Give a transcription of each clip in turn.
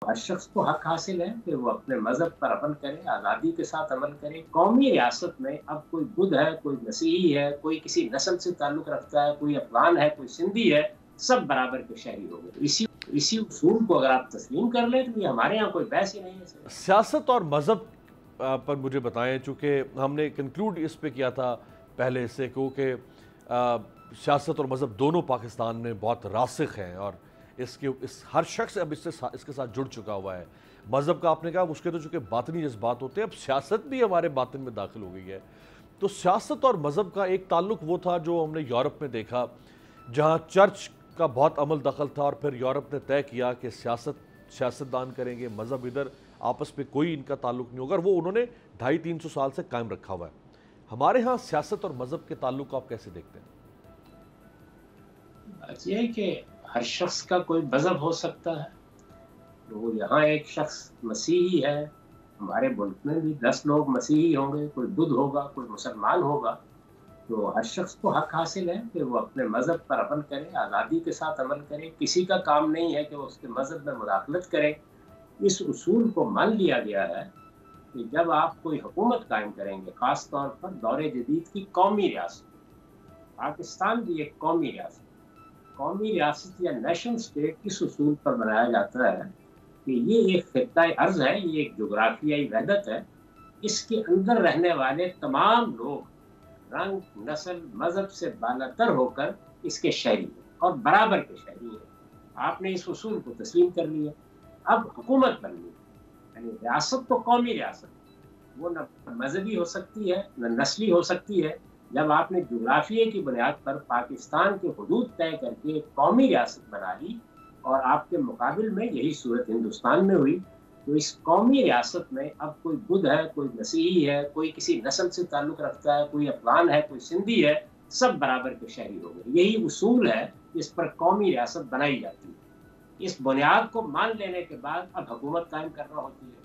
हर शख्स को हक हासिल है कि वो अपने मज़हब पर अमल करे, आज़ादी के साथ अमल करे। कौमी रियासत में अब कोई बुद्ध है, कोई मसीही है, कोई किसी नस्ल से ताल्लुक़ रखता है, कोई अफ़गान है, कोई सिंधी है, सब बराबर के शहरी हो गए। इसी उसूल को अगर आप तस्लीम कर लें तो ये हमारे यहाँ कोई बहस ही नहीं है सर। सियासत और मज़हब पर मुझे बताएं, चूँकि हमने कंक्लूड इस पे किया था पहले से, क्योंकि सियासत और मज़हब दोनों पाकिस्तान में बहुत रासिख हैं और इस हर शख्स अब इसके साथ जुड़ चुका हुआ है। मज़हब का आपने कहा उसके तो चूँकि बातनी जज्बात होते हैं, अब सियासत भी हमारे बातिन में दाखिल हो गई है। तो सियासत और मज़हब का एक ताल्लुक वो था जो हमने यूरोप में देखा, जहाँ चर्च का बहुत अमल दखल था और फिर यूरोप ने तय किया कि सियासतदान करेंगे, मज़हब इधर, आपस में कोई इनका ताल्लुक नहीं होगा, और वो उन्होंने 250-300 साल से कायम रखा हुआ है। हमारे यहाँ सियासत और मज़हब के ताल्लुक को आप कैसे देखते हैं? बात यह है कि हर शख्स का कोई मज़हब हो सकता है। तो यहाँ एक शख्स मसीही है, हमारे मुल्क में भी 10 लोग मसीही होंगे, कोई बुद्ध होगा, कोई मुसलमान होगा। तो हर शख्स को हक हासिल है कि वो अपने मज़हब पर अमल करे, आज़ादी के साथ अमल करे। किसी का काम नहीं है कि वो उसके मज़हब में मुदाखलत करे। इस उसूल को मान लिया गया है कि जब आप कोई हुकूमत कायम करेंगे, ख़ास तौर पर दौरे जदीद की कौमी रियासत, पाकिस्तान भी एक कौमी रियासत या नेशन स्टेट इस उसूल पर बनाया जाता है कि ये एक खित्ता अर्ज़ है, ये एक जोग्राफियाई वहदत है। इसके अंदर रहने वाले तमाम लोग रंग, नस्ल, मज़हब से बालातर होकर इसके शहरी हैं और बराबर के शहरी हैं। आपने इस उसूल को तस्लीम कर लिया। अब हुकूमत बननी, यानी रियासत तो कौमी रियासत, वो न मजहबी हो सकती है न नस्ली हो सकती है। जब आपने जुग्राफिया की बुनियाद पर पाकिस्तान के हुदूद तय करके एक कौमी रियासत बना ली और आपके मुकाबिल में यही सूरत हिंदुस्तान में हुई, तो इस कौमी रियासत में अब कोई बुद्ध है, कोई मसीही है, कोई किसी नस्ल से ताल्लुक़ रखता है, कोई अफ़गान है, कोई सिंधी है, सब बराबर के शहरी हो गए। यही उसूल है जिस पर कौमी रियासत बनाई जाती है। इस बुनियाद को मान लेने के बाद अब हुकूमत कायम करना होती है।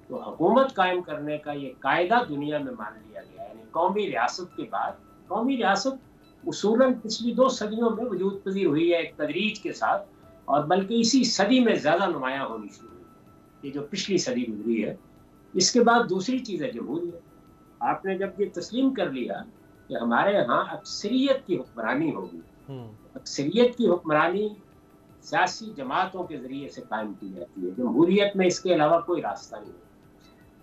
तो हुकूमत कायम करने का ये कायदा दुनिया में मान लिया गया है। यानी कौमी रियासत के बाद कौमी रियासत उसूलन पिछली 2 सदियों में वजूद पजीर हुई है एक तदरीज के साथ, और बल्कि इसी सदी में ज़्यादा नुमायाँ होनी शुरू हुई, ये जो पिछली सदी गुजरी है। इसके बाद दूसरी चीज़ है जमहूरियत। आपने जब ये तस्लीम कर लिया कि हमारे यहाँ अक्सरियत की हुक्मरानी होगी, अक्सरियत की हुक्मरानी सियासी जमातों के ज़रिए से कायम की जाती है। जमहूरियत में इसके अलावा कोई रास्ता नहीं है।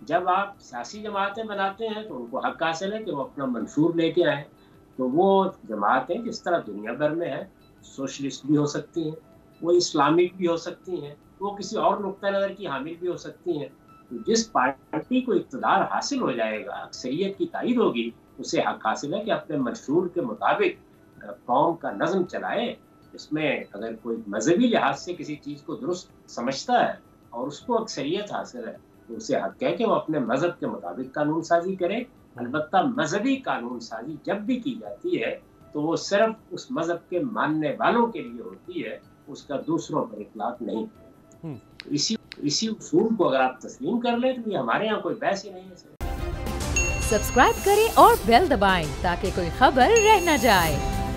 जब आप सियासी जमातें बनाते हैं तो उनको हक हासिल है कि वो अपना मंशूर लेके आएँ। तो वो जमातें जिस तरह दुनिया भर में है, सोशलिस्ट भी हो सकती हैं, वो इस्लामिक भी हो सकती हैं, वो किसी और नुक्ता नज़र की हामिल भी हो सकती हैं। तो जिस पार्टी को इक़्तिदार हासिल हो जाएगा, अक्सरियत की तायद होगी, उसे हक हासिल है कि अपने मंशूर के मुताबिक कौम का नज़्म चलाए। इसमें अगर कोई मजहबी लिहाज से किसी चीज़ को दुरुस्त समझता है और उसको अक्सरियत हासिल है, तो उसे हक है कि वो अपने मजहब के मुताबिक कानून साजी करे। अलबत्ता मजहबी कानून साजी जब भी की जाती है तो वो सिर्फ उस मजहब के मानने वालों के लिए होती है, उसका दूसरों पर इतलाक नहीं। तो इसी उसूल को अगर आप तस्लीम कर लें तो ये हमारे यहाँ कोई बहस ही नहीं है। सब्सक्राइब करें और बेल दबाएं ताकि कोई खबर रह न जाए।